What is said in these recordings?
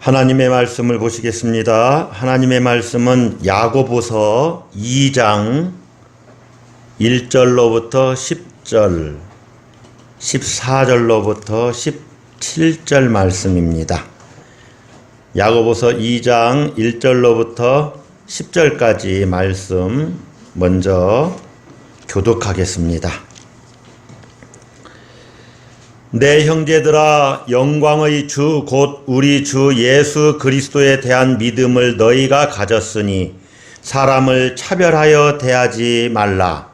하나님의 말씀을 보시겠습니다. 하나님의 말씀은 야고보서 2장 1절로부터 10절, 14절로부터 17절 말씀입니다. 야고보서 2장 1절로부터 10절까지 말씀 먼저 교독하겠습니다. 내 형제들아, 영광의 주 곧 우리 주 예수 그리스도에 대한 믿음을 너희가 가졌으니 사람을 차별하여 대하지 말라.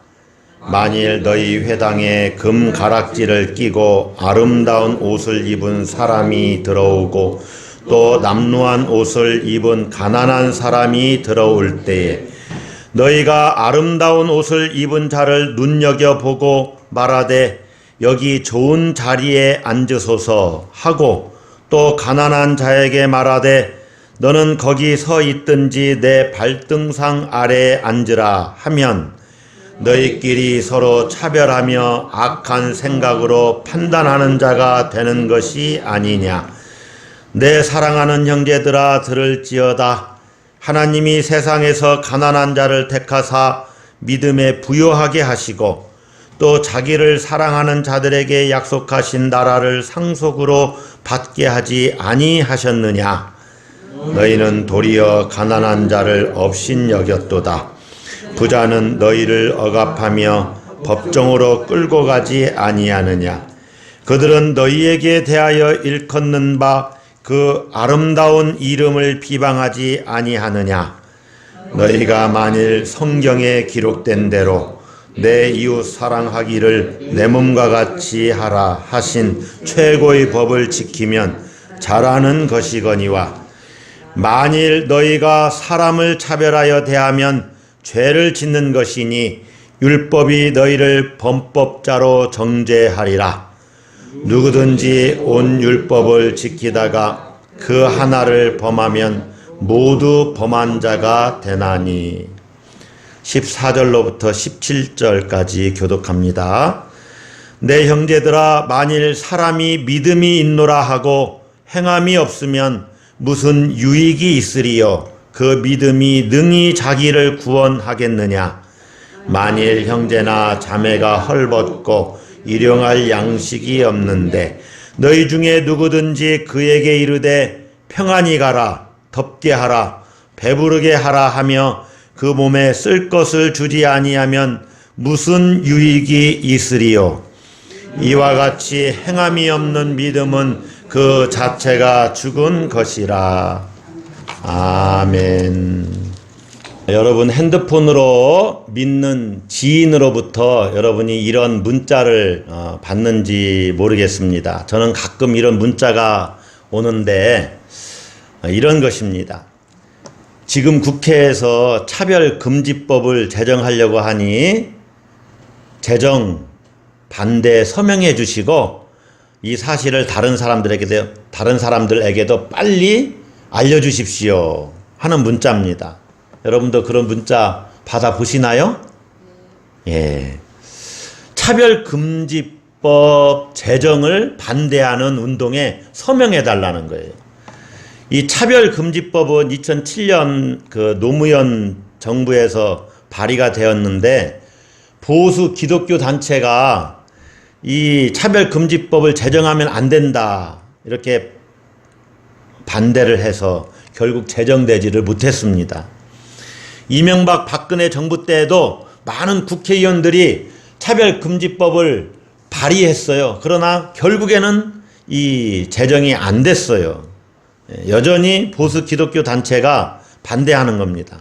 만일 너희 회당에 금 가락지를 끼고 아름다운 옷을 입은 사람이 들어오고 또 남루한 옷을 입은 가난한 사람이 들어올 때에 너희가 아름다운 옷을 입은 자를 눈여겨보고 말하되 여기 좋은 자리에 앉으소서 하고 또 가난한 자에게 말하되 너는 거기 서 있든지 내 발등상 아래에 앉으라 하면 너희끼리 서로 차별하며 악한 생각으로 판단하는 자가 되는 것이 아니냐. 내 사랑하는 형제들아, 들을지어다. 하나님이 세상에서 가난한 자를 택하사 믿음에 부요하게 하시고 또 자기를 사랑하는 자들에게 약속하신 나라를 상속으로 받게 하지 아니하셨느냐. 너희는 도리어 가난한 자를 업신여겼도다. 부자는 너희를 억압하며 법정으로 끌고 가지 아니하느냐. 그들은 너희에게 대하여 일컫는 바 그 아름다운 이름을 비방하지 아니하느냐. 너희가 만일 성경에 기록된 대로 내 이웃 사랑하기를 내 몸과 같이 하라 하신 최고의 법을 지키면 잘하는 것이거니와, 만일 너희가 사람을 차별하여 대하면 죄를 짓는 것이니 율법이 너희를 범법자로 정죄하리라. 누구든지 온 율법을 지키다가 그 하나를 범하면 모두 범한 자가 되나니. 14절로부터 17절까지 교독합니다. 내 형제들아, 만일 사람이 믿음이 있노라 하고 행함이 없으면 무슨 유익이 있으리요. 그 믿음이 능히 자기를 구원하겠느냐. 만일 형제나 자매가 헐벗고 일용할 양식이 없는데 너희 중에 누구든지 그에게 이르되 평안히 가라, 덥게 하라, 배부르게 하라 하며 그 몸에 쓸 것을 주지 아니하면 무슨 유익이 있으리요. 이와 같이 행함이 없는 믿음은 그 자체가 죽은 것이라. 아멘. 여러분, 핸드폰으로 믿는 지인으로부터 여러분이 이런 문자를 받는지 모르겠습니다. 저는 가끔 이런 문자가 오는데 이런 것입니다. 지금 국회에서 차별금지법을 제정하려고 하니 제정 반대 서명해 주시고 이 사실을 다른 사람들에게도 빨리 알려주십시오 하는 문자입니다. 여러분도 그런 문자 받아보시나요? 예. 차별금지법 제정을 반대하는 운동에 서명해달라는 거예요. 이 차별금지법은 2007년 그 노무현 정부에서 발의가 되었는데 보수 기독교 단체가 이 차별금지법을 제정하면 안 된다 이렇게 반대를 해서 결국 제정되지를 못했습니다. 이명박 박근혜 정부 때에도 많은 국회의원들이 차별금지법을 발의했어요. 그러나 결국에는 이 제정이 안 됐어요. 여전히 보수 기독교 단체가 반대하는 겁니다.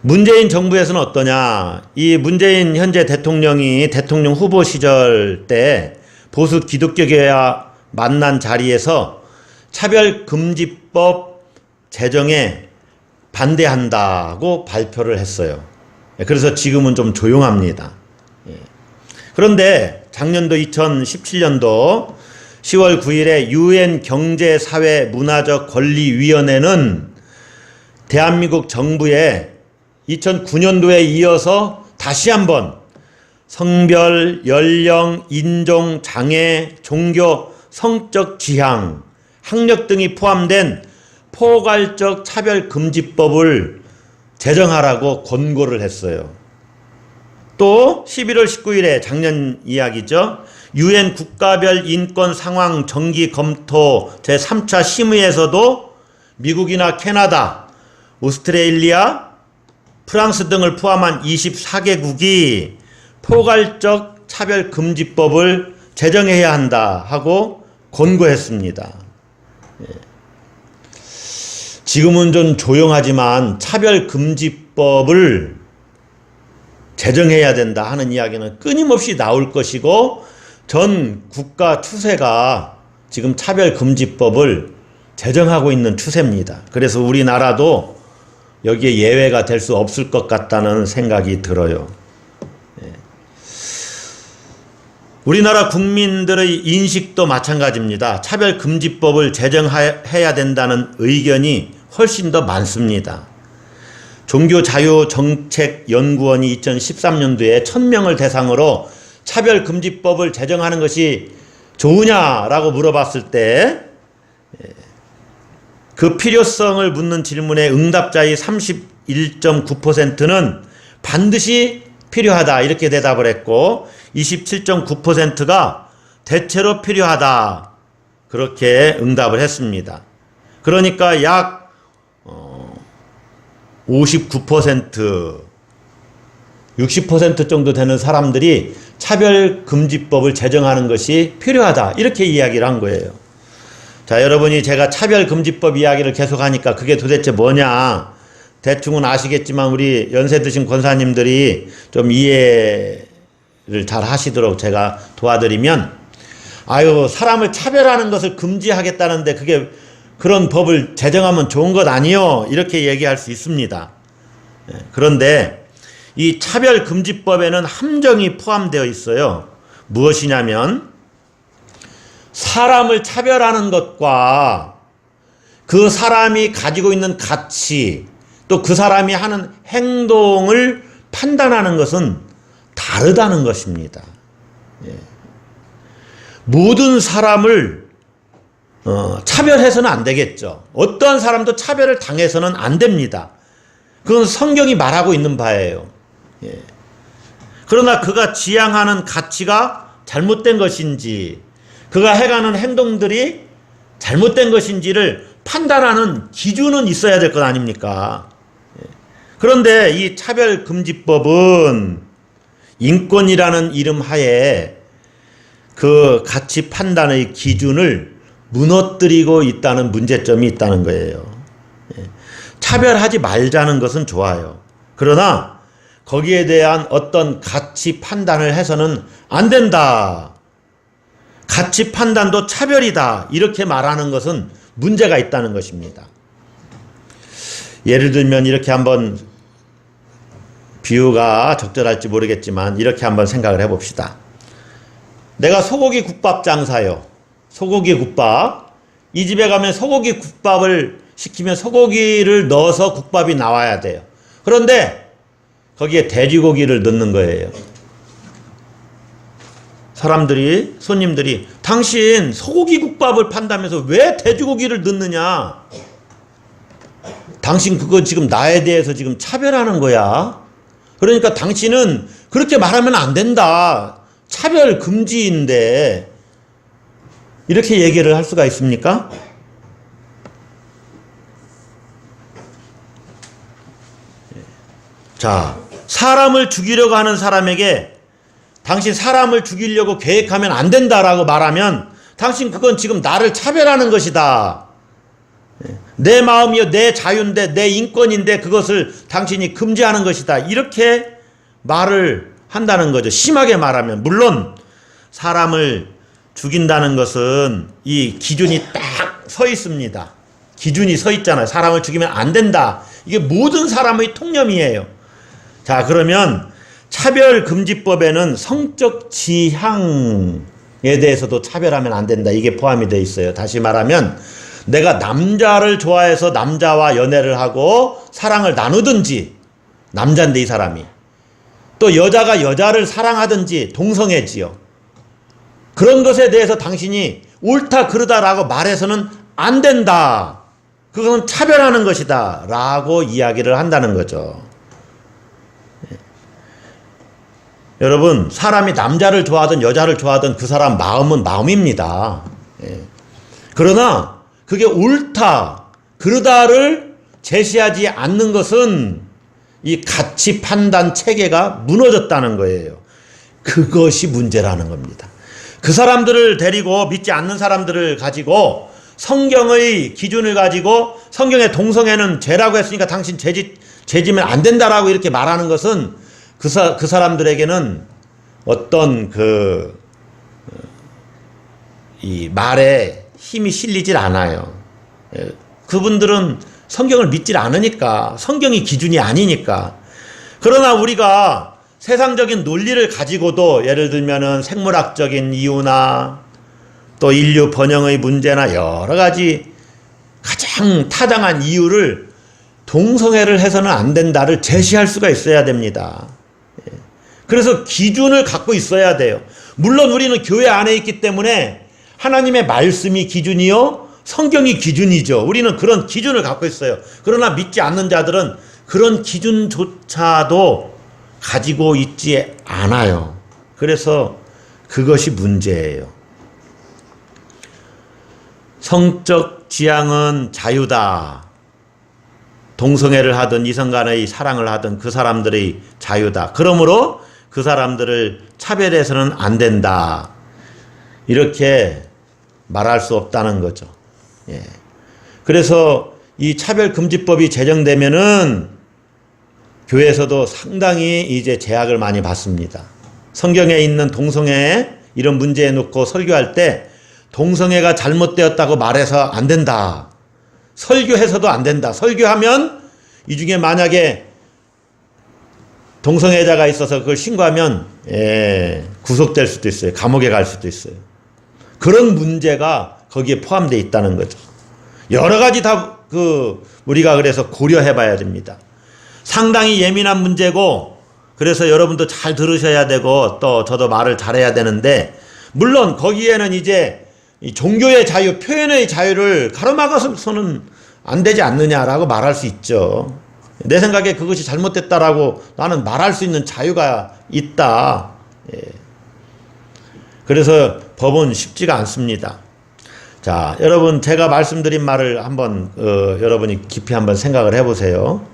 문재인 정부에서는 어떠냐? 이 문재인 현재 대통령이 대통령 후보 시절 때 보수 기독교계와 만난 자리에서 차별금지법 제정에 반대한다고 발표를 했어요. 그래서 지금은 좀 조용합니다. 그런데 작년도 2017년도 10월 9일에 UN 경제사회문화적 권리위원회는 대한민국 정부에 2009년도에 이어서 다시 한번 성별, 연령, 인종, 장애, 종교, 성적 지향 학력 등이 포함된 포괄적 차별금지법을 제정하라고 권고를 했어요. 또 11월 19일에 작년 이야기죠. 유엔 국가별 인권 상황 정기 검토 제3차 심의에서도 미국이나 캐나다, 오스트레일리아, 프랑스 등을 포함한 24개국이 포괄적 차별금지법을 제정해야 한다 하고 권고했습니다. 지금은 좀 조용하지만 차별금지법을 제정해야 된다 하는 이야기는 끊임없이 나올 것이고 전 국가 추세가 지금 차별금지법을 제정하고 있는 추세입니다. 그래서 우리나라도 여기에 예외가 될 수 없을 것 같다는 생각이 들어요. 우리나라 국민들의 인식도 마찬가지입니다. 차별금지법을 제정해야 된다는 의견이 훨씬 더 많습니다. 종교자유정책연구원이 2013년도에 1000명을 대상으로 차별금지법을 제정하는 것이 좋으냐라고 물어봤을 때 그 필요성을 묻는 질문에 응답자의 31.9%는 반드시 필요하다 이렇게 대답을 했고 27.9%가 대체로 필요하다 그렇게 응답을 했습니다. 그러니까 약 59%, 60% 정도 되는 사람들이 차별금지법을 제정하는 것이 필요하다 이렇게 이야기를 한 거예요. 자, 여러분이 제가 차별금지법 이야기를 계속하니까 그게 도대체 뭐냐 대충은 아시겠지만 우리 연세 드신 권사님들이 좀 이해를 잘 하시도록 제가 도와드리면 아유 사람을 차별하는 것을 금지하겠다는데 그게 그런 법을 제정하면 좋은 것 아니요 이렇게 얘기할 수 있습니다. 그런데 이 차별금지법에는 함정이 포함되어 있어요. 무엇이냐면 사람을 차별하는 것과 그 사람이 가지고 있는 가치 또 그 사람이 하는 행동을 판단하는 것은 다르다는 것입니다. 모든 사람을 차별해서는 안 되겠죠. 어떠한 사람도 차별을 당해서는 안 됩니다. 그건 성경이 말하고 있는 바예요. 그러나 그가 지향하는 가치가 잘못된 것인지 그가 해가는 행동들이 잘못된 것인지를 판단하는 기준은 있어야 될 것 아닙니까? 그런데 이 차별금지법은 인권이라는 이름 하에 그 가치 판단의 기준을 무너뜨리고 있다는 문제점이 있다는 거예요. 차별하지 말자는 것은 좋아요. 그러나 거기에 대한 어떤 가치 판단을 해서는 안 된다. 가치 판단도 차별이다. 이렇게 말하는 것은 문제가 있다는 것입니다. 예를 들면 이렇게 한번 비유가 적절할지 모르겠지만 이렇게 한번 생각을 해봅시다. 내가 소고기 국밥 장사요. 소고기 국밥. 이 집에 가면 소고기 국밥을 시키면 소고기를 넣어서 국밥이 나와야 돼요. 그런데 거기에 돼지고기를 넣는 거예요. 사람들이 손님들이 당신 소고기 국밥을 판다면서 왜 돼지고기를 넣느냐? 당신 그거 지금 나에 대해서 지금 차별하는 거야. 그러니까 당신은 그렇게 말하면 안 된다. 차별 금지인데 이렇게 얘기를 할 수가 있습니까? 자, 사람을 죽이려고 하는 사람에게 당신 사람을 죽이려고 계획하면 안 된다라고 말하면 당신 그건 지금 나를 차별하는 것이다. 내 마음이요 내 자유인데 내 인권인데 그것을 당신이 금지하는 것이다. 이렇게 말을 한다는 거죠. 심하게 말하면. 물론 사람을 죽인다는 것은 이 기준이 딱 서 있습니다. 기준이 서 있잖아요. 사람을 죽이면 안 된다. 이게 모든 사람의 통념이에요. 자, 그러면 차별금지법에는 성적 지향에 대해서도 차별하면 안 된다. 이게 포함이 되어 있어요. 다시 말하면 내가 남자를 좋아해서 남자와 연애를 하고 사랑을 나누든지 남자인데 이 사람이 또 여자가 여자를 사랑하든지 동성애지요. 그런 것에 대해서 당신이 옳다 그르다라고 말해서는 안 된다. 그건 차별하는 것이다. 라고 이야기를 한다는 거죠. 여러분, 사람이 남자를 좋아하든 여자를 좋아하든 그 사람 마음은 마음입니다. 그러나 그게 옳다, 그르다를 제시하지 않는 것은 이 가치 판단 체계가 무너졌다는 거예요. 그것이 문제라는 겁니다. 그 사람들을 데리고 믿지 않는 사람들을 가지고 성경의 기준을 가지고 성경의 동성애는 죄라고 했으니까 당신 죄지면 안 된다라고 이렇게 말하는 것은 그 사람들에게는 어떤 이 말에 힘이 실리질 않아요. 그분들은 성경을 믿질 않으니까, 성경이 기준이 아니니까. 그러나 우리가 세상적인 논리를 가지고도 예를 들면은 생물학적인 이유나 또 인류 번영의 문제나 여러 가지 가장 타당한 이유를 동성애를 해서는 안 된다를 제시할 수가 있어야 됩니다. 그래서 기준을 갖고 있어야 돼요. 물론 우리는 교회 안에 있기 때문에 하나님의 말씀이 기준이요, 성경이 기준이죠. 우리는 그런 기준을 갖고 있어요. 그러나 믿지 않는 자들은 그런 기준조차도 가지고 있지 않아요. 그래서 그것이 문제예요. 성적 지향은 자유다. 동성애를 하든 이성 간의 사랑을 하든 그 사람들의 자유다. 그러므로 그 사람들을 차별해서는 안 된다. 이렇게 말할 수 없다는 거죠. 예. 그래서 이 차별금지법이 제정되면은 교회에서도 상당히 이제 제약을 많이 받습니다. 성경에 있는 동성애 이런 문제에 놓고 설교할 때 동성애가 잘못되었다고 말해서 안 된다. 설교해서도 안 된다. 설교하면 이 중에 만약에 동성애자가 있어서 그걸 신고하면 구속될 수도 있어요. 감옥에 갈 수도 있어요. 그런 문제가 거기에 포함되어 있다는 거죠. 여러 가지 다 우리가 그래서 고려해 봐야 됩니다. 상당히 예민한 문제고, 그래서 여러분도 잘 들으셔야 되고 또 저도 말을 잘해야 되는데, 물론 거기에는 이제 이 종교의 자유, 표현의 자유를 가로막아서는 안 되지 않느냐라고 말할 수 있죠. 내 생각에 그것이 잘못됐다라고 나는 말할 수 있는 자유가 있다. 그래서 법은 쉽지가 않습니다. 자, 여러분, 제가 말씀드린 말을 한번 여러분이 깊이 한번 생각을 해보세요.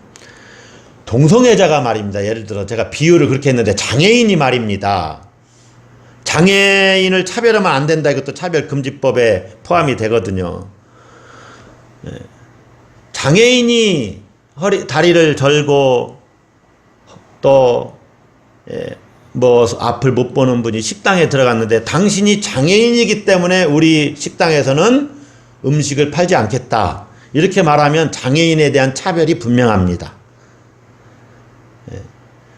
동성애자가 말입니다. 예를 들어 제가 비유를 그렇게 했는데 장애인이 말입니다. 장애인을 차별하면 안 된다. 이것도 차별금지법에 포함이 되거든요. 장애인이 다리를 절고 또 뭐 앞을 못 보는 분이 식당에 들어갔는데 당신이 장애인이기 때문에 우리 식당에서는 음식을 팔지 않겠다. 이렇게 말하면 장애인에 대한 차별이 분명합니다.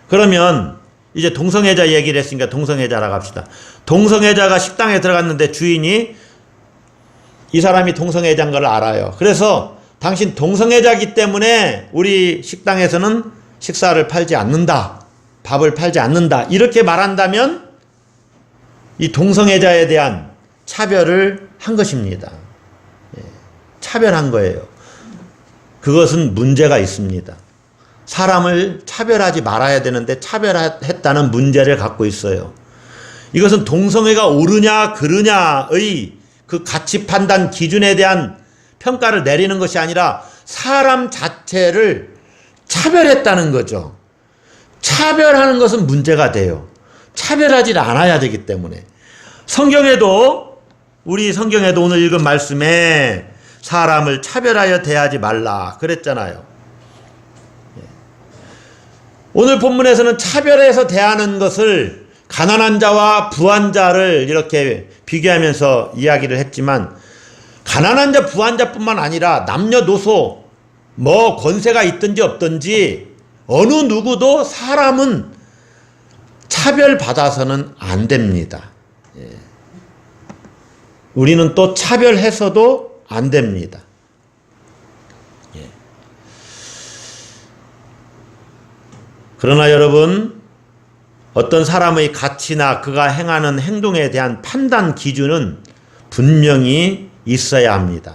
그러면 이제 동성애자 얘기를 했으니까 동성애자라고 합시다. 동성애자가 식당에 들어갔는데 주인이 이 사람이 동성애자인 걸 알아요. 그래서 당신 동성애자이기 때문에 우리 식당에서는 식사를 팔지 않는다. 밥을 팔지 않는다. 이렇게 말한다면 이 동성애자에 대한 차별을 한 것입니다. 차별한 거예요. 그것은 문제가 있습니다. 사람을 차별하지 말아야 되는데 차별했다는 문제를 갖고 있어요. 이것은 동성애가 옳으냐 그르냐의 그 가치 판단 기준에 대한 평가를 내리는 것이 아니라 사람 자체를 차별했다는 거죠. 차별하는 것은 문제가 돼요. 차별하지 않아야 되기 때문에. 우리 성경에도 오늘 읽은 말씀에 사람을 차별하여 대하지 말라 그랬잖아요. 오늘 본문에서는 차별해서 대하는 것을 가난한 자와 부한 자를 이렇게 비교하면서 이야기를 했지만, 가난한 자, 부한 자뿐만 아니라 남녀노소 뭐 권세가 있든지 없든지 어느 누구도 사람은 차별받아서는 안 됩니다. 우리는 또 차별해서도 안 됩니다. 그러나 여러분, 어떤 사람의 가치나 그가 행하는 행동에 대한 판단 기준은 분명히 있어야 합니다.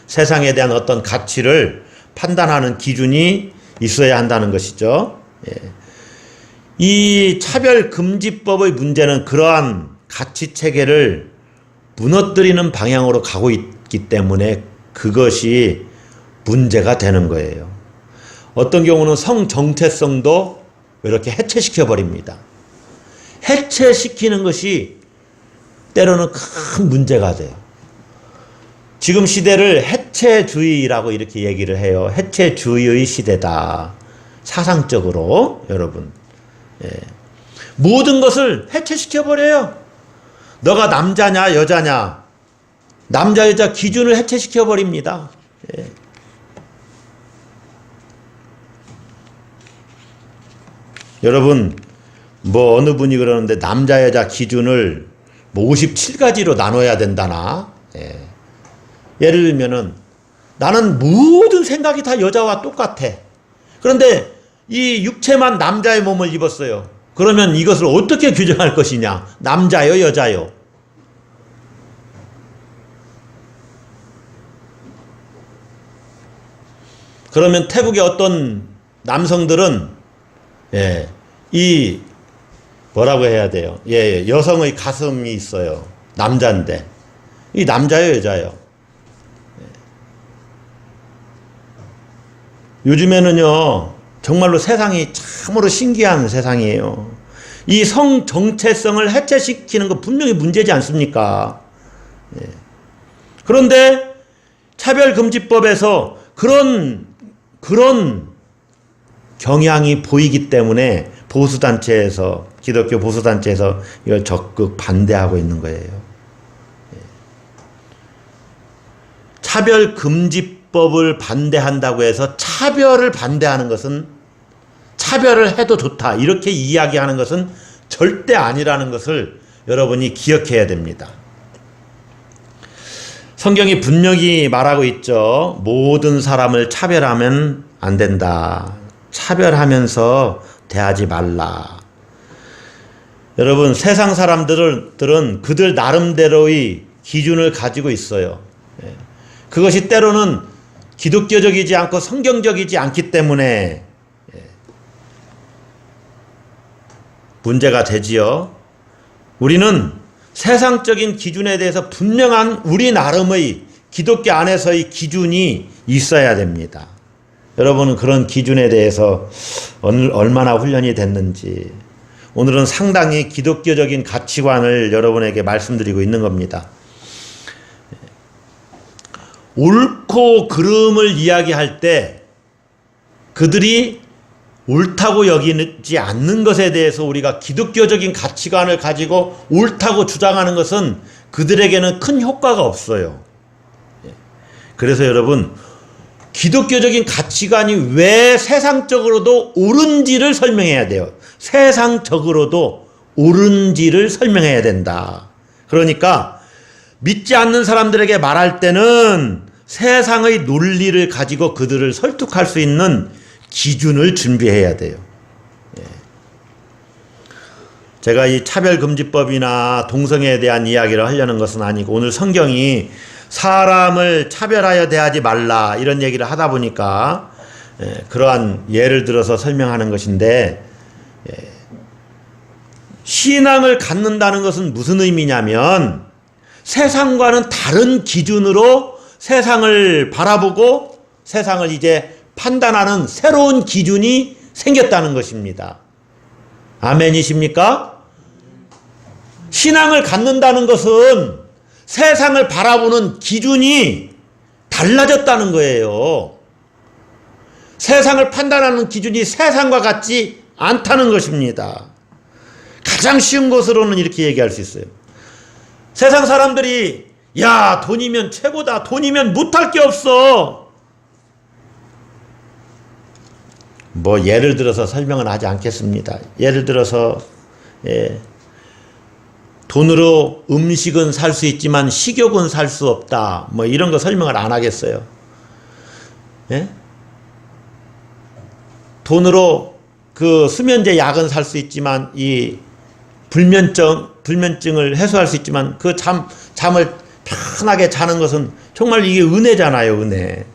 세상에 대한 어떤 가치를 판단하는 기준이 있어야 한다는 것이죠. 이 차별금지법의 문제는 그러한 가치 체계를 무너뜨리는 방향으로 가고 있기 때문에 그것이 문제가 되는 거예요. 어떤 경우는 성 정체성도 이렇게 해체시켜 버립니다. 해체시키는 것이 때로는 큰 문제가 돼요. 지금 시대를 해체주의라고 이렇게 얘기를 해요. 해체주의의 시대다. 사상적으로 여러분. 모든 것을 해체시켜버려요. 너가 남자냐 여자냐 남자 여자 기준을 해체시켜버립니다. 여러분 뭐 어느 분이 그러는데 남자 여자 기준을 뭐 57가지로 나눠야 된다나. 예를 들면은 나는 모든 생각이 다 여자와 똑같아. 그런데 이 육체만 남자의 몸을 입었어요. 그러면 이것을 어떻게 규정할 것이냐? 남자요 여자요? 그러면 태국의 어떤 남성들은 이 뭐라고 해야 돼요? 여성의 가슴이 있어요. 남자인데 이 남자요 여자요? 요즘에는요 정말로 세상이 참으로 신기한 세상이에요. 이 성 정체성을 해체시키는 거 분명히 문제지 않습니까? 그런데 차별금지법에서 그런 경향이 보이기 때문에 보수단체에서 기독교 보수단체에서 이걸 적극 반대하고 있는 거예요. 차별금지법을 반대한다고 해서 차별을 반대하는 것은 차별을 해도 좋다 이렇게 이야기하는 것은 절대 아니라는 것을 여러분이 기억해야 됩니다. 성경이 분명히 말하고 있죠. 모든 사람을 차별하면 안 된다. 차별하면서 대하지 말라. 여러분 세상 사람들은 그들 나름대로의 기준을 가지고 있어요. 그것이 때로는 기독교적이지 않고 성경적이지 않기 때문에 문제가 되지요. 우리는 세상적인 기준에 대해서 분명한 우리 나름의 기독교 안에서의 기준이 있어야 됩니다. 여러분은 그런 기준에 대해서 얼마나 훈련이 됐는지 오늘은 상당히 기독교적인 가치관을 여러분에게 말씀드리고 있는 겁니다. 옳고 그름을 이야기할 때 그들이 옳다고 여기지 않는 것에 대해서 우리가 기독교적인 가치관을 가지고 옳다고 주장하는 것은 그들에게는 큰 효과가 없어요. 그래서 여러분 기독교적인 가치관이 왜 세상적으로도 옳은지를 설명해야 돼요. 세상적으로도 옳은지를 설명해야 된다. 그러니까 믿지 않는 사람들에게 말할 때는 세상의 논리를 가지고 그들을 설득할 수 있는 기준을 준비해야 돼요. 제가 이 차별금지법이나 동성애에 대한 이야기를 하려는 것은 아니고 오늘 성경이 사람을 차별하여 대하지 말라 이런 얘기를 하다 보니까 그러한 예를 들어서 설명하는 것인데 신앙을 갖는다는 것은 무슨 의미냐면 세상과는 다른 기준으로 세상을 바라보고 세상을 이제 판단하는 새로운 기준이 생겼다는 것입니다. 아멘이십니까? 신앙을 갖는다는 것은 세상을 바라보는 기준이 달라졌다는 거예요. 세상을 판단하는 기준이 세상과 같지 않다는 것입니다. 가장 쉬운 것으로는 이렇게 얘기할 수 있어요. 세상 사람들이 야 돈이면 최고다. 돈이면 못할 게 없어. 뭐 예를 들어서 설명은 하지 않겠습니다. 예를 들어서 돈으로 음식은 살 수 있지만 식욕은 살 수 없다. 뭐 이런 거 설명을 안 하겠어요. 돈으로 그 수면제 약은 살 수 있지만 이 불면증을 해소할 수 있지만 그 잠을 편하게 자는 것은 정말 이게 은혜잖아요, 은혜.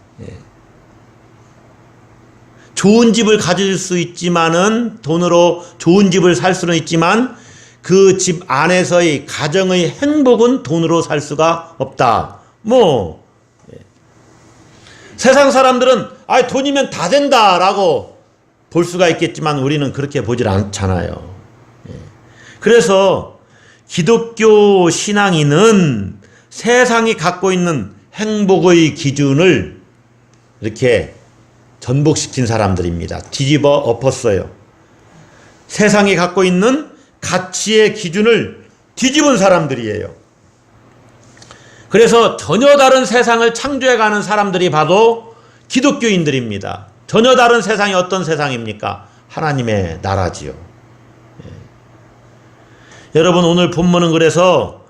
좋은 집을 가질 수 있지만은, 돈으로 좋은 집을 살 수는 있지만 그 집 안에서의 가정의 행복은 돈으로 살 수가 없다. 세상 사람들은 돈이면 다 된다라고 볼 수가 있겠지만 우리는 그렇게 보질 않잖아요. 그래서 기독교 신앙인은 세상이 갖고 있는 행복의 기준을 이렇게 전복시킨 사람들입니다. 뒤집어 엎었어요. 세상이 갖고 있는 가치의 기준을 뒤집은 사람들이에요. 그래서 전혀 다른 세상을 창조해가는 사람들이 바로 기독교인들입니다. 전혀 다른 세상이 어떤 세상입니까? 하나님의 나라지요. 여러분, 오늘 본문은 그래서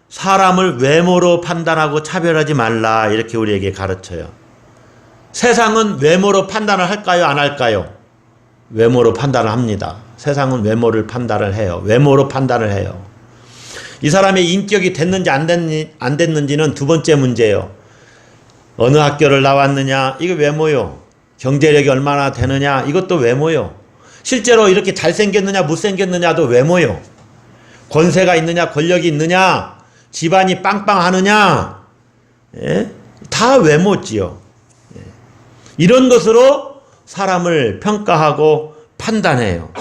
사람을 외모로 판단하고 차별하지 말라, 이렇게 우리에게 가르쳐요. 세상은 외모로 판단을 할까요? 안 할까요? 외모로 판단을 합니다. 세상은 외모를 판단을 해요. 외모로 판단을 해요. 이 사람의 인격이 됐는지 안 됐는지는 두 번째 문제예요. 어느 학교를 나왔느냐? 이거 외모요. 경제력이 얼마나 되느냐? 이것도 외모요. 실제로 이렇게 잘생겼느냐 못생겼느냐도 외모요. 권세가 있느냐 권력이 있느냐 집안이 빵빵하느냐, 다 외모지요. 이런 것으로 사람을 평가하고 판단해요.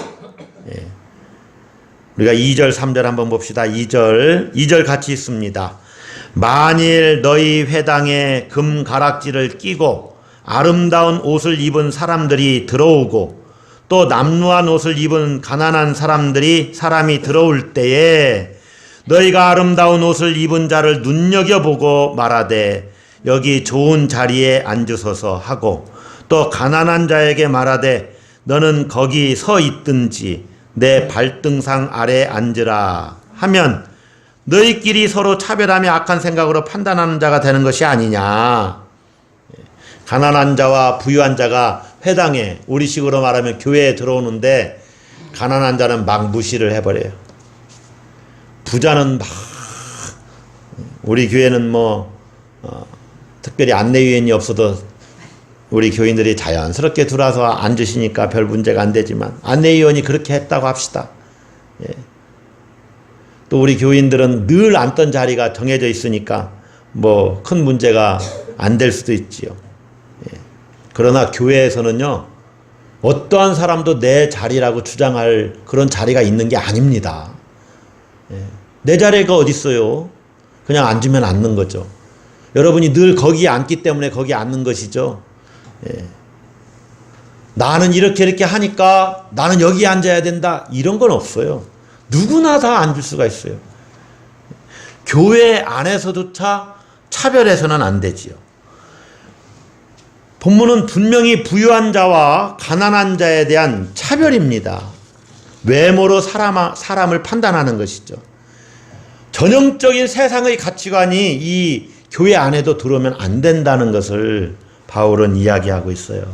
우리가 2절 3절 한번 봅시다. 2절 같이 있습니다. 만일 너희 회당에 금 가락지를 끼고 아름다운 옷을 입은 사람들이 들어오고 또 남루한 옷을 입은 가난한 사람이 들어올 때에 너희가 아름다운 옷을 입은 자를 눈여겨보고 말하되 여기 좋은 자리에 앉으소서 하고 또 가난한 자에게 말하되 너는 거기 서 있든지 내 발등상 아래 앉으라 하면 너희끼리 서로 차별하며 악한 생각으로 판단하는 자가 되는 것이 아니냐. 가난한 자와 부유한 자가 회당에, 우리식으로 말하면 교회에 들어오는데 가난한 자는 막 무시를 해버려요. 부자는 막, 우리 교회는 특별히 안내위원이 없어도 우리 교인들이 자연스럽게 들어와서 앉으시니까 별 문제가 안 되지만 안내위원이 그렇게 했다고 합시다. 또 우리 교인들은 늘 앉던 자리가 정해져 있으니까 큰 문제가 안 될 수도 있지요. 그러나 교회에서는요, 어떠한 사람도 내 자리라고 주장할 그런 자리가 있는 게 아닙니다. 내 자리가 어디 있어요? 그냥 앉으면 앉는 거죠. 여러분이 늘 거기에 앉기 때문에 거기에 앉는 것이죠. 나는 이렇게 하니까 나는 여기에 앉아야 된다, 이런 건 없어요. 누구나 다 앉을 수가 있어요. 교회 안에서조차 차별해서는 안 되지요. 본문은 분명히 부유한 자와 가난한 자에 대한 차별입니다. 외모로 사람을 판단하는 것이죠. 전형적인 세상의 가치관이 이 교회 안에도 들어오면 안 된다는 것을 바울은 이야기하고 있어요.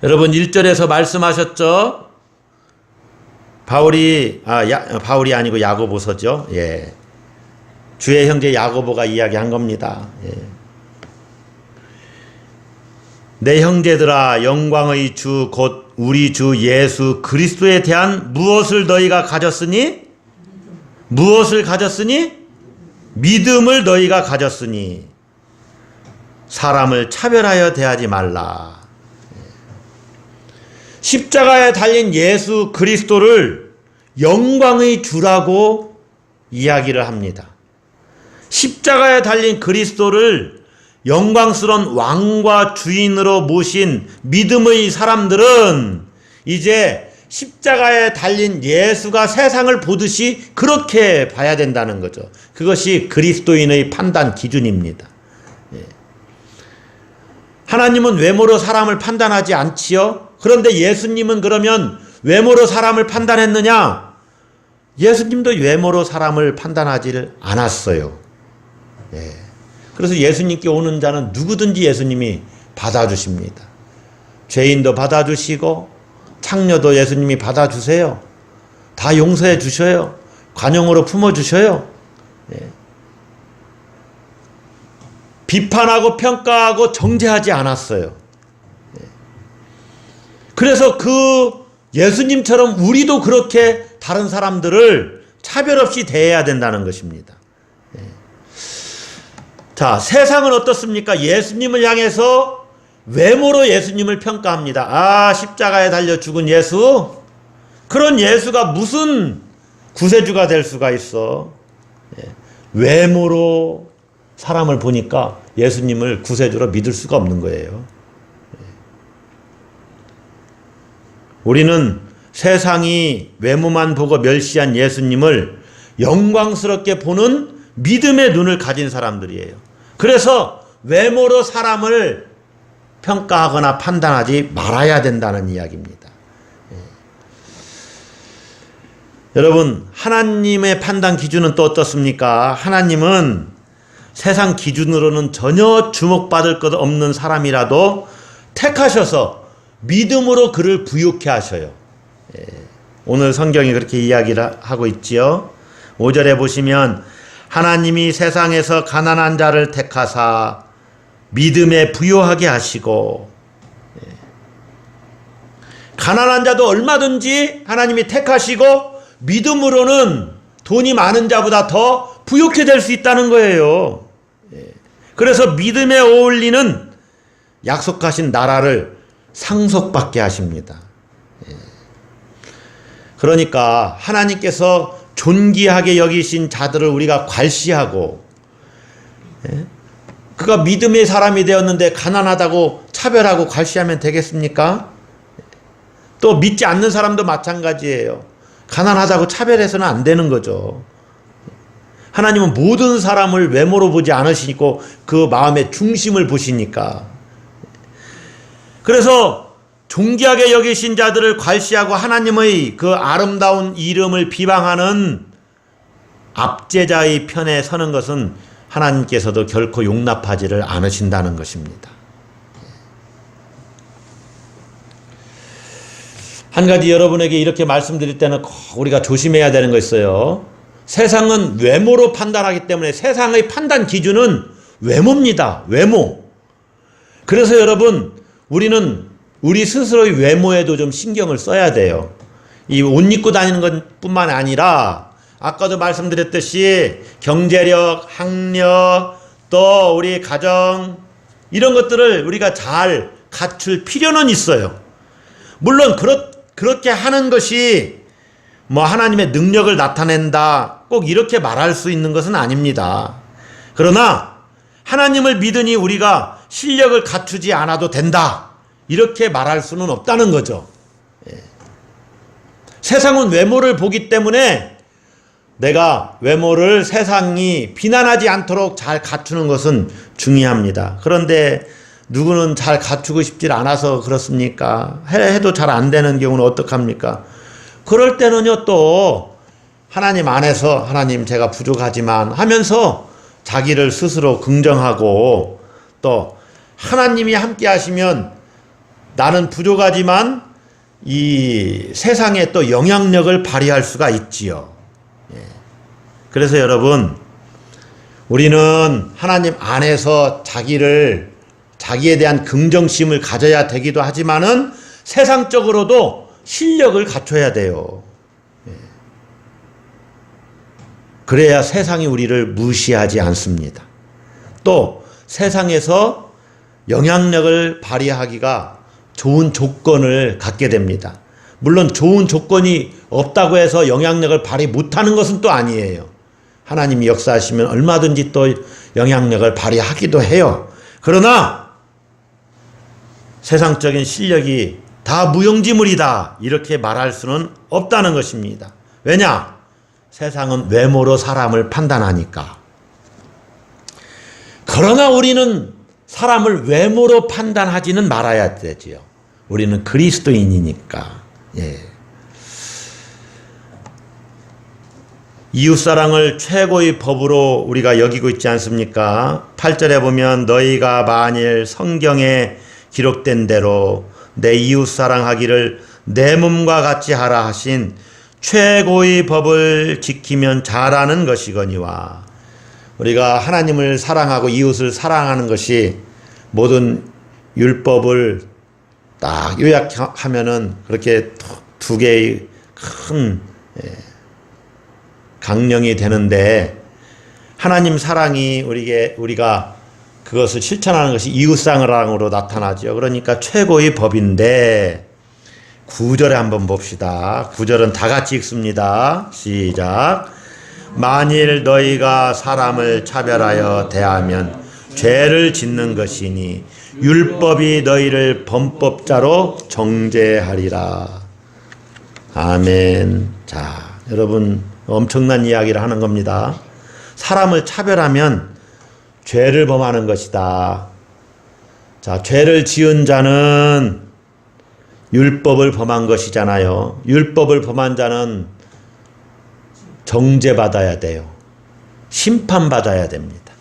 여러분 1절에서 말씀하셨죠? 바울이 아니고 야고보서죠. 주의 형제 야고보가 이야기한 겁니다. 내 형제들아, 영광의 주 곧 우리 주 예수 그리스도에 대한 무엇을 너희가 가졌으니? 무엇을 가졌으니? 믿음을 너희가 가졌으니 사람을 차별하여 대하지 말라. 십자가에 달린 예수 그리스도를 영광의 주라고 이야기를 합니다. 십자가에 달린 그리스도를 영광스러운 왕과 주인으로 모신 믿음의 사람들은 이제 십자가에 달린 예수가 세상을 보듯이 그렇게 봐야 된다는 거죠. 그것이 그리스도인의 판단 기준입니다. 하나님은 외모로 사람을 판단하지 않지요. 그런데 예수님은 그러면 외모로 사람을 판단했느냐? 예수님도 외모로 사람을 판단하지 않았어요. 그래서 예수님께 오는 자는 누구든지 예수님이 받아주십니다. 죄인도 받아주시고 창녀도 예수님이 받아주세요. 다 용서해 주셔요. 관용으로 품어주셔요. 비판하고 평가하고 정죄하지 않았어요. 그래서 그 예수님처럼 우리도 그렇게 다른 사람들을 차별 없이 대해야 된다는 것입니다. 자, 세상은 어떻습니까? 예수님을 향해서 외모로 예수님을 평가합니다. 아, 십자가에 달려 죽은 예수? 그런 예수가 무슨 구세주가 될 수가 있어? 외모로 사람을 보니까 예수님을 구세주로 믿을 수가 없는 거예요. 우리는 세상이 외모만 보고 멸시한 예수님을 영광스럽게 보는 믿음의 눈을 가진 사람들이에요. 그래서 외모로 사람을 평가하거나 판단하지 말아야 된다는 이야기입니다. 여러분, 하나님의 판단 기준은 또 어떻습니까? 하나님은 세상 기준으로는 전혀 주목받을 것 없는 사람이라도 택하셔서 믿음으로 그를 부유케 하셔요. 오늘 성경이 그렇게 이야기를 하고 있지요. 5절에 보시면 하나님이 세상에서 가난한 자를 택하사 믿음에 부유하게 하시고, 가난한 자도 얼마든지 하나님이 택하시고 믿음으로는 돈이 많은 자보다 더 부유케 될 수 있다는 거예요. 그래서 믿음에 어울리는 약속하신 나라를 상속받게 하십니다. 그러니까 하나님께서 존귀하게 여기신 자들을 우리가 괄시하고, 그가 믿음의 사람이 되었는데 가난하다고 차별하고 괄시하면 되겠습니까? 또 믿지 않는 사람도 마찬가지예요. 가난하다고 차별해서는 안 되는 거죠. 하나님은 모든 사람을 외모로 보지 않으시고 그 마음의 중심을 보시니까. 그래서 존귀하게 여기신 자들을 괄시하고 하나님의 그 아름다운 이름을 비방하는 압제자의 편에 서는 것은 하나님께서도 결코 용납하지를 않으신다는 것입니다. 한 가지 여러분에게 이렇게 말씀드릴 때는 꼭 우리가 조심해야 되는 거 있어요. 세상은 외모로 판단하기 때문에 세상의 판단 기준은 외모입니다. 외모. 그래서 여러분, 우리는 우리 스스로의 외모에도 좀 신경을 써야 돼요. 이 옷 입고 다니는 것 뿐만 아니라 아까도 말씀드렸듯이 경제력, 학력, 또 우리 가정, 이런 것들을 우리가 잘 갖출 필요는 있어요. 물론 그렇게 하는 것이 뭐 하나님의 능력을 나타낸다, 꼭 이렇게 말할 수 있는 것은 아닙니다. 그러나 하나님을 믿으니 우리가 실력을 갖추지 않아도 된다, 이렇게 말할 수는 없다는 거죠. 세상은 외모를 보기 때문에 내가 외모를 세상이 비난하지 않도록 잘 갖추는 것은 중요합니다. 그런데 누구는 잘 갖추고 싶지 않아서 그렇습니까? 해도 잘 안 되는 경우는 어떡합니까? 그럴 때는요, 또 하나님 안에서 하나님 제가 부족하지만 하면서 자기를 스스로 긍정하고, 또 하나님이 함께 하시면 나는 부족하지만 이 세상에 또 영향력을 발휘할 수가 있지요. 그래서 여러분, 우리는 하나님 안에서 자기에 대한 긍정심을 가져야 되기도 하지만은 세상적으로도 실력을 갖춰야 돼요. 그래야 세상이 우리를 무시하지 않습니다. 또 세상에서 영향력을 발휘하기가 좋은 조건을 갖게 됩니다. 물론 좋은 조건이 없다고 해서 영향력을 발휘 못하는 것은 또 아니에요. 하나님이 역사하시면 얼마든지 또 영향력을 발휘하기도 해요. 그러나 세상적인 실력이 다 무용지물이다, 이렇게 말할 수는 없다는 것입니다. 왜냐? 세상은 외모로 사람을 판단하니까. 그러나 우리는 사람을 외모로 판단하지는 말아야 되지요. 우리는 그리스도인이니까. 이웃사랑을 최고의 법으로 우리가 여기고 있지 않습니까? 8절에 보면 너희가 만일 성경에 기록된 대로 내 이웃사랑하기를 내 몸과 같이 하라 하신 최고의 법을 지키면 잘하는 것이거니와. 우리가 하나님을 사랑하고 이웃을 사랑하는 것이 모든 율법을 딱 요약하면은 그렇게 두 개의 큰 강령이 되는데, 하나님 사랑이 우리가 그것을 실천하는 것이 이웃사랑으로 나타나죠. 그러니까 최고의 법인데, 9절에 한번 봅시다. 9절은 다 같이 읽습니다. 시작. 만일 너희가 사람을 차별하여 대하면 죄를 짓는 것이니 율법이 너희를 범법자로 정죄하리라. 아멘. 자, 여러분, 엄청난 이야기를 하는 겁니다. 사람을 차별하면 죄를 범하는 것이다. 자, 죄를 지은 자는 율법을 범한 것이잖아요. 율법을 범한 자는 정죄받아야 돼요. 심판받아야 됩니다.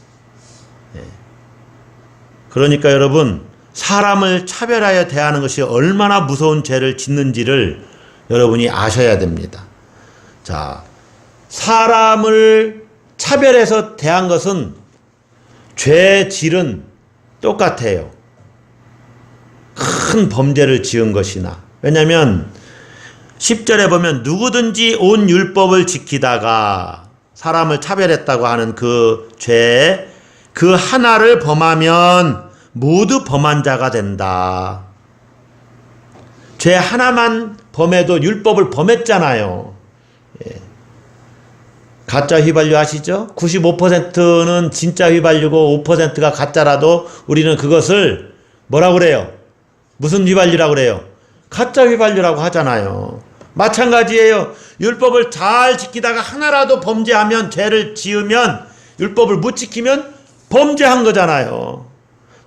그러니까 여러분, 사람을 차별하여 대하는 것이 얼마나 무서운 죄를 짓는지를 여러분이 아셔야 됩니다. 자, 사람을 차별해서 대한 것은 죄 질은 똑같아요. 큰 범죄를 지은 것이나. 왜냐하면 10절에 보면 누구든지 온 율법을 지키다가 사람을 차별했다고 하는 그 죄, 그 하나를 범하면 모두 범한 자가 된다. 죄 하나만 범해도 율법을 범했잖아요. 가짜 휘발유 아시죠? 95%는 진짜 휘발유고 5%가 가짜라도 우리는 그것을 뭐라고 그래요? 무슨 휘발유라고 그래요? 가짜 휘발유라고 하잖아요. 마찬가지예요. 율법을 잘 지키다가 하나라도 범죄하면, 죄를 지으면, 율법을 못 지키면 범죄한 거잖아요.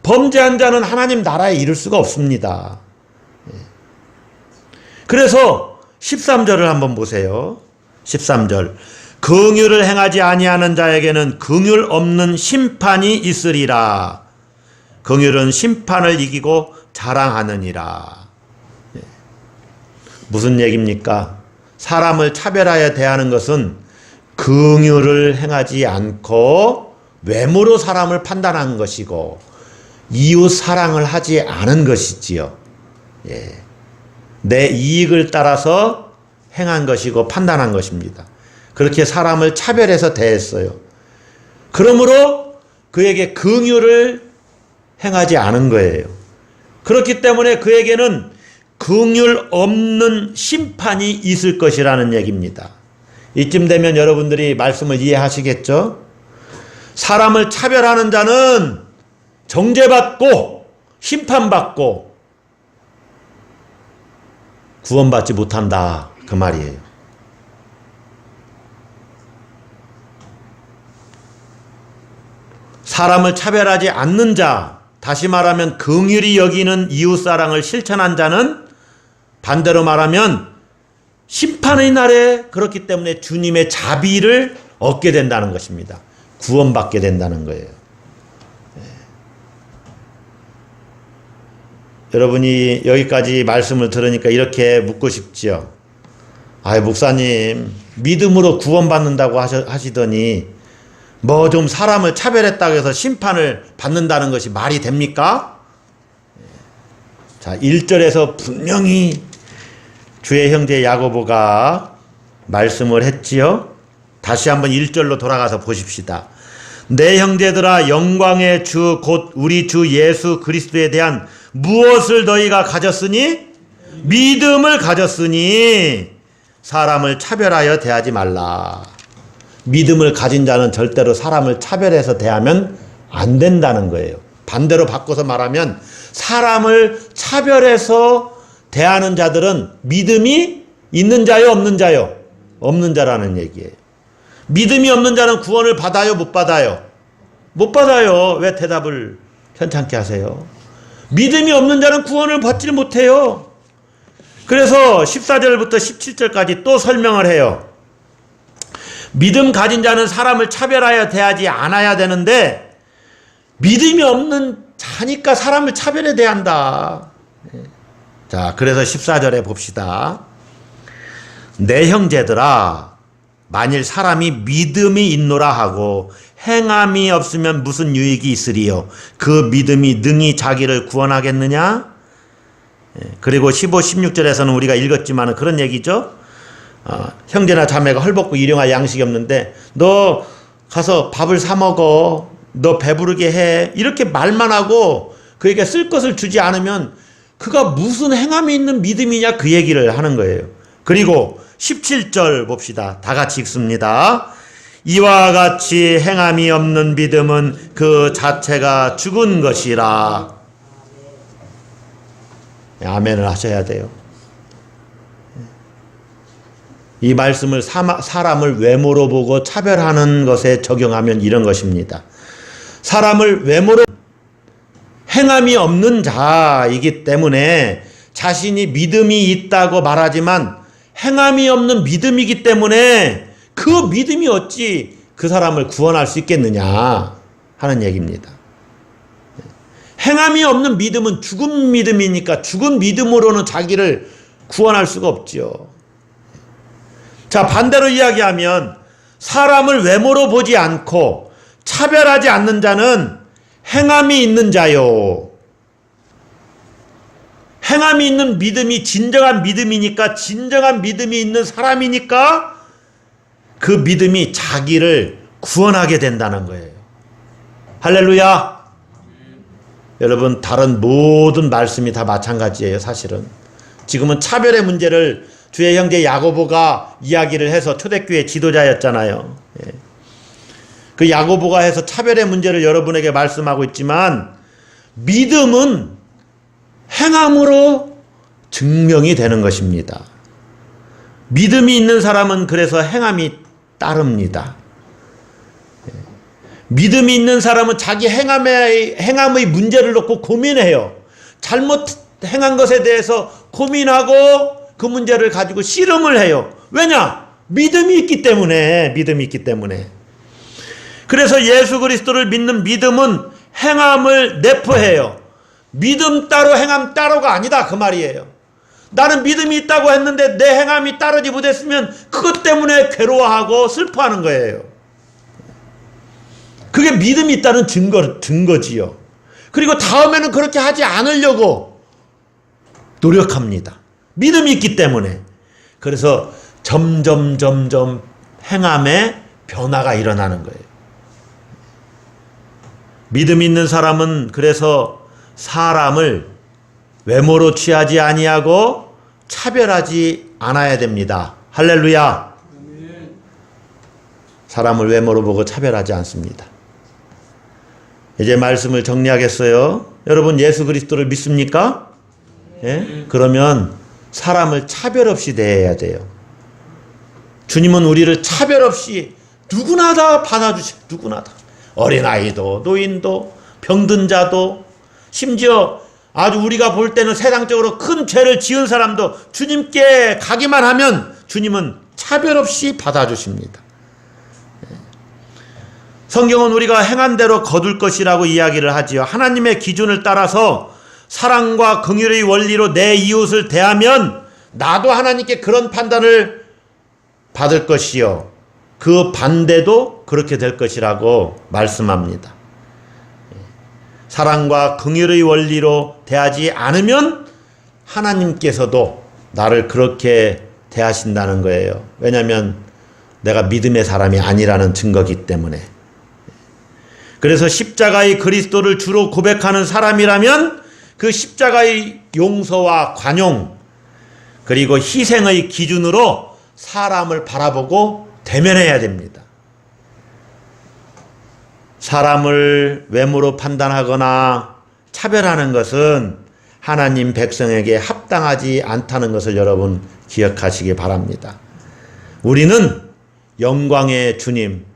범죄한 자는 하나님 나라에 이를 수가 없습니다. 그래서 13절을 한번 보세요. 13절. 긍휼을 행하지 아니하는 자에게는 긍휼 없는 심판이 있으리라. 긍휼은 심판을 이기고 자랑하느니라. 무슨 얘기입니까? 사람을 차별하여 대하는 것은 긍휼을 행하지 않고 외모로 사람을 판단한 것이고 이웃 사랑을 하지 않은 것이지요. 내 이익을 따라서 행한 것이고 판단한 것입니다. 그렇게 사람을 차별해서 대했어요. 그러므로 그에게 긍휼을 행하지 않은 거예요. 그렇기 때문에 그에게는 긍휼 없는 심판이 있을 것이라는 얘기입니다. 이쯤 되면 여러분들이 말씀을 이해하시겠죠? 사람을 차별하는 자는 정죄받고 심판받고 구원받지 못한다, 그 말이에요. 사람을 차별하지 않는 자, 다시 말하면 긍휼히 여기는 이웃사랑을 실천한 자는 반대로 말하면 심판의 날에 그렇기 때문에 주님의 자비를 얻게 된다는 것입니다. 구원받게 된다는 거예요. 여러분이 여기까지 말씀을 들으니까 이렇게 묻고 싶지요. 아이, 목사님, 믿음으로 구원받는다고 하시더니 뭐 좀 사람을 차별했다고 해서 심판을 받는다는 것이 말이 됩니까? 자, 1절에서 분명히 주의 형제 야고보가 말씀을 했지요. 다시 한번 1절로 돌아가서 보십시다. 내 형제들아, 영광의 주 곧 우리 주 예수 그리스도에 대한 무엇을 너희가 가졌으니? 믿음을 가졌으니 사람을 차별하여 대하지 말라. 믿음을 가진 자는 절대로 사람을 차별해서 대하면 안 된다는 거예요. 반대로 바꿔서 말하면 사람을 차별해서 대하는 자들은 믿음이 있는 자요, 없는 자요? 없는 자라는 얘기예요. 믿음이 없는 자는 구원을 받아요, 못 받아요? 못 받아요. 왜 대답을 현찮게 하세요? 믿음이 없는 자는 구원을 받지 못해요. 그래서 14절부터 17절까지 또 설명을 해요. 믿음 가진 자는 사람을 차별하여 대하지 않아야 되는데 믿음이 없는 자니까 사람을 차별해 대한다. 자, 그래서 14절에 봅시다. 내 형제들아, 만일 사람이 믿음이 있노라 하고 행함이 없으면 무슨 유익이 있으리요? 그 믿음이 능히 자기를 구원하겠느냐? 그리고 15, 16절에서는 우리가 읽었지만 그런 얘기죠. 형제나 자매가 헐벗고 일용할 양식이 없는데 너 가서 밥을 사 먹어. 너 배부르게 해. 이렇게 말만 하고 그에게 쓸 것을 주지 않으면 그가 무슨 행함이 있는 믿음이냐 그 얘기를 하는 거예요. 그리고 17절 봅시다. 다 같이 읽습니다. 이와 같이 행함이 없는 믿음은 그 자체가 죽은 것이라. 아멘을 하셔야 돼요. 이 말씀을 사람을 외모로 보고 차별하는 것에 적용하면 이런 것입니다. 사람을 외모로 행함이 없는 자이기 때문에 자신이 믿음이 있다고 말하지만 행함이 없는 믿음이기 때문에 그 믿음이 어찌 그 사람을 구원할 수 있겠느냐 하는 얘기입니다. 행함이 없는 믿음은 죽은 믿음이니까 죽은 믿음으로는 자기를 구원할 수가 없죠. 자, 반대로 이야기하면 사람을 외모로 보지 않고 차별하지 않는 자는 행함이 있는 자요. 행함이 있는 믿음이 진정한 믿음이니까, 진정한 믿음이 있는 사람이니까 그 믿음이 자기를 구원하게 된다는 거예요. 할렐루야. 여러분, 다른 모든 말씀이 다 마찬가지예요. 사실은 지금은 차별의 문제를 주의 형제 야고보가 이야기를 해서 초대교회 지도자였잖아요. 그 야고보가 해서 차별의 문제를 여러분에게 말씀하고 있지만 믿음은 행함으로 증명이 되는 것입니다. 믿음이 있는 사람은 그래서 행함이 따릅니다. 믿음이 있는 사람은 자기 행함의 문제를 놓고 고민해요. 잘못 행한 것에 대해서 고민하고 그 문제를 가지고 씨름을 해요. 왜냐? 믿음이 있기 때문에. 그래서 예수 그리스도를 믿는 믿음은 행함을 내포해요. 믿음 따로 행함 따로가 아니다 그 말이에요. 나는 믿음이 있다고 했는데 내 행함이 따르지 못했으면 그것 때문에 괴로워하고 슬퍼하는 거예요. 그게 믿음이 있다는 증거지요. 그리고 다음에는 그렇게 하지 않으려고 노력합니다. 믿음이 있기 때문에. 그래서 점점 행함에 변화가 일어나는 거예요. 믿음 있는 사람은 그래서 사람을 외모로 취하지 아니하고 차별하지 않아야 됩니다. 할렐루야. 사람을 외모로 보고 차별하지 않습니다. 이제 말씀을 정리하겠어요. 여러분, 예수 그리스도를 믿습니까? 예? 그러면 사람을 차별 없이 대해야 돼요. 주님은 우리를 차별 없이 누구나 다 받아주세요. 누구나 다. 어린아이도, 노인도, 병든 자도, 심지어 아주 우리가 볼 때는 세상적으로 큰 죄를 지은 사람도 주님께 가기만 하면 주님은 차별 없이 받아주십니다. 성경은 우리가 행한 대로 거둘 것이라고 이야기를 하지요. 하나님의 기준을 따라서 사랑과 긍휼의 원리로 내 이웃을 대하면 나도 하나님께 그런 판단을 받을 것이요. 그 반대도 그렇게 될 것이라고 말씀합니다. 사랑과 긍휼의 원리로 대하지 않으면 하나님께서도 나를 그렇게 대하신다는 거예요. 왜냐하면 내가 믿음의 사람이 아니라는 증거이기 때문에. 그래서 십자가의 그리스도를 주로 고백하는 사람이라면 그 십자가의 용서와 관용 그리고 희생의 기준으로 사람을 바라보고 대면해야 됩니다. 사람을 외모로 판단하거나 차별하는 것은 하나님 백성에게 합당하지 않다는 것을 여러분 기억하시기 바랍니다. 우리는 영광의 주님,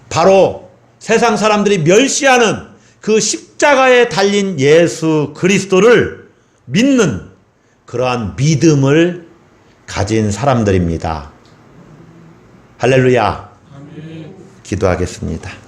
바로 세상 사람들이 멸시하는 그 십자가에 달린 예수 그리스도를 믿는 그러한 믿음을 가진 사람들입니다. 할렐루야. 아멘. 기도하겠습니다.